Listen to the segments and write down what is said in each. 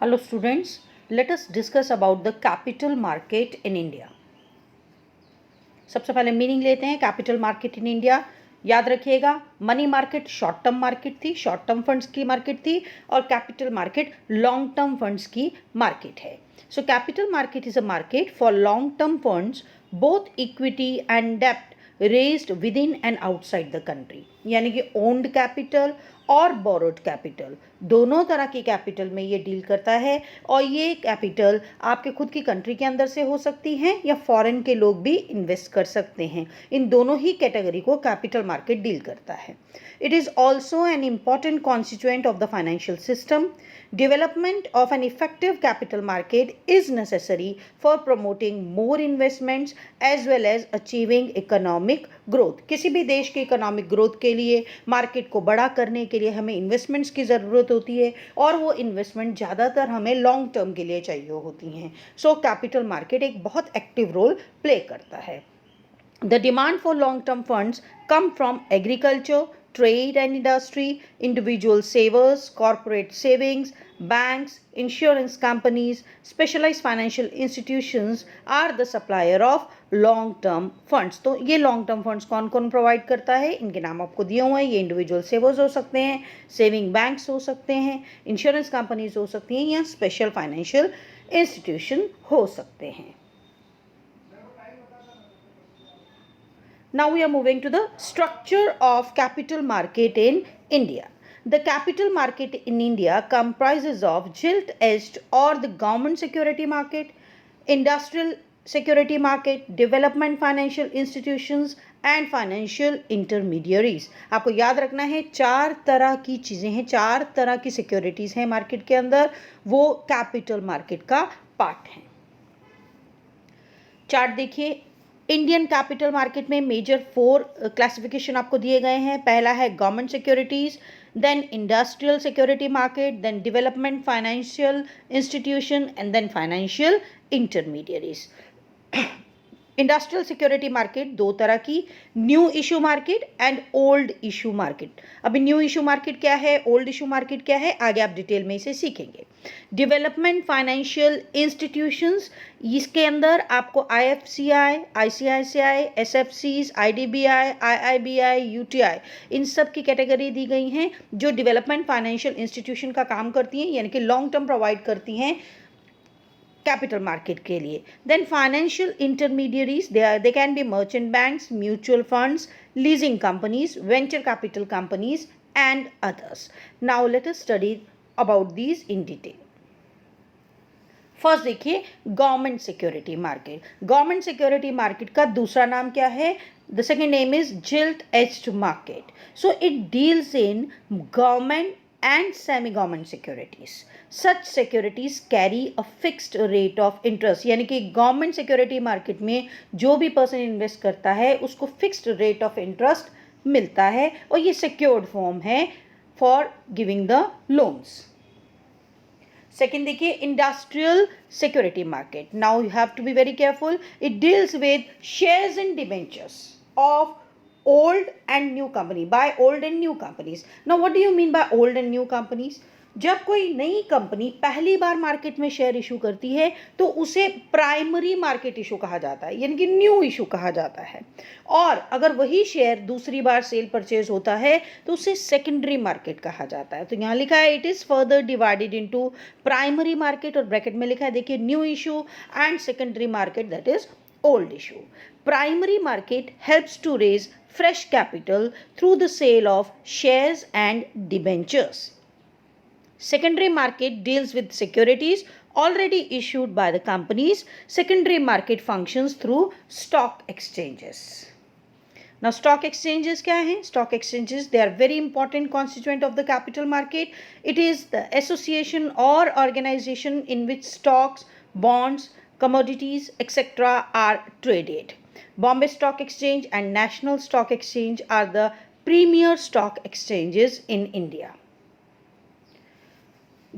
Hello students, let us discuss about the capital market in India. सबसे पहले meaning लेते हैं कैपिटल मार्केट इन इंडिया. याद रखिएगा, money market short term market थी, शॉर्ट टर्म फंड्स की मार्केट थी, और capital market long term funds की मार्केट है. So capital market is a market for long term funds, both equity and डेप्ट raised with in and outside the country. यानी कि owned capital और borrowed capital, दोनों तरह की कैपिटल में ये डील करता है. और ये कैपिटल आपके खुद की कंट्री के अंदर से हो सकती हैं या फॉरेन के लोग भी इन्वेस्ट कर सकते हैं. इन दोनों ही कैटेगरी को कैपिटल मार्केट डील करता है. It is also an important constituent of the financial system. Development of an effective capital market is necessary for promoting more investments as well as achieving economic growth. किसी भी देश के economic growth के लिए, market को बड़ा करने के लिए हमें इन्वेस्टमेंट्स की ज़रूरत होती है, और वो इन्वेस्टमेंट ज़्यादातर हमें लॉन्ग टर्म के लिए चाहिए होती हैं. सो कैपिटल मार्केट एक बहुत एक्टिव रोल प्ले करता है. The demand for long-term funds come from agriculture, trade and industry, individual savers, corporate savings, banks, insurance companies, specialized financial institutions are the supplier of long-term funds. तो ये long-term funds कौन कौन provide करता है, इनके नाम आपको दिए हुए हैं. ये इंडिविजुअल सेवर्स हो सकते हैं, सेविंग बैंक्स हो सकते हैं, इंश्योरेंस कंपनीज हो सकती हैं, या स्पेशल फाइनेंशियल इंस्टीट्यूशन हो सकते हैं. Now we are moving to the structure of capital market in India. The capital market in India comprises of gilt-edged or the government security market, industrial security market, development financial institutions and financial intermediaries. आपको याद रखना है, चार तरह की चीज़ें हैं, चार तरह की सिक्योरिटीज़ हैं मार्केट के अंदर, वो कैपिटल मार्केट का पार्ट हैं. चार्ट देखिए. इंडियन कैपिटल मार्केट में मेजर 4 क्लासिफिकेशन आपको दिए गए हैं. पहला है government securities, then industrial security market, then development financial institution and then financial intermediaries. Industrial security market दो तरह की, new issue market and old issue market. अभी न्यू इशू मार्केट क्या है, ओल्ड इशू मार्केट क्या है, आगे आप डिटेल में इसे सीखेंगे. डेवलपमेंट फाइनेंशियल इंस्टीट्यूशंस, इसके अंदर आपको IFCI, ICICI, SFCs, IDBI, IIBI, UTI, इन सब की कैटेगरी दी गई हैं जो डेवलपमेंट फाइनेंशियल इंस्टीट्यूशन का काम करती हैं, यानी कि लॉन्ग टर्म प्रोवाइड करती हैं कैपिटल मार्केट के लिए. Then financial intermediaries, they can be merchant banks, mutual funds, leasing companies, venture capital companies and others. Now let us study about these in detail. First देखिए, government security market. Government security market का दूसरा नाम क्या है? The second name is gilt-edged market. So it deals in government and semi-government securities. Such securities carry a fixed rate of interest. यानी कि government security market में जो भी पर्सन इन्वेस्ट करता है उसको फिक्स्ड रेट ऑफ इंटरेस्ट मिलता है, और ये सिक्योर्ड फॉर्म है for giving the loans. Second देखिए, industrial security market. Now you have to be very careful. It deals with shares and debentures of old and new company, by old and new companies. Now what do you mean by old and new companies? जब कोई नई company पहली बार market में share issue करती है तो उसे primary market issue कहा जाता है, यानी कि न्यू इशू कहा जाता है. और अगर वही शेयर दूसरी बार सेल परचेज होता है तो उसे सेकेंडरी मार्केट कहा जाता है. तो यहाँ लिखा है it is further divided into primary market, और ब्रैकेट में लिखा है देखिए new issue, and secondary market that is old issue. Primary market helps to raise fresh capital through the sale of shares and debentures. Secondary market deals with securities already issued by the companies. Secondary market functions through stock exchanges. Now stock exchanges क्या हैं? Stock exchanges, they are very important constituent of the capital market. It is the association or organization in which stocks, bonds, commodities, etc. are traded. Bombay Stock Exchange and National Stock Exchange are the premier stock exchanges in India.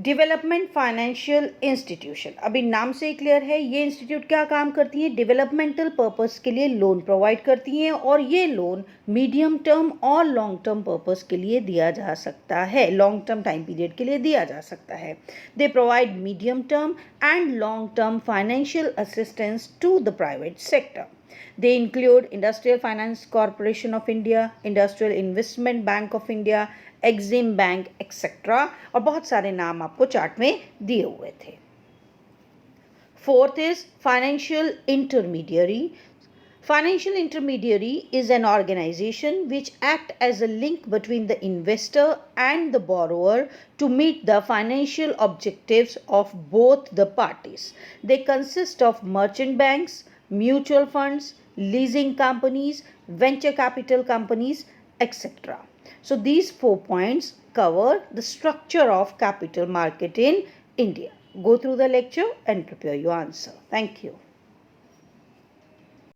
Development financial institution, अभी नाम से ही clear है ये institute क्या काम करती है, developmental purpose के लिए लोन प्रोवाइड करती हैं और ये लोन मीडियम टर्म और लॉन्ग टर्म पर्पस के लिए दिया जा सकता है, लॉन्ग टर्म टाइम पीरियड के लिए दिया जा सकता है. They provide medium term and long term financial assistance to the private sector. They include Industrial Finance Corporation of India, Industrial Investment Bank of India, Exim Bank, etc. और बहुत सारे नाम आपको चार्ट में दिए हुए थे. Fourth is financial intermediary. Financial intermediary is an organization which act as a link between the investor and the borrower to meet the financial objectives of both the parties. They consist of merchant banks, mutual funds, leasing companies, venture capital companies, etc. So these 4 points cover the structure of capital market in India. Go through the lecture and prepare your answer. Thank you.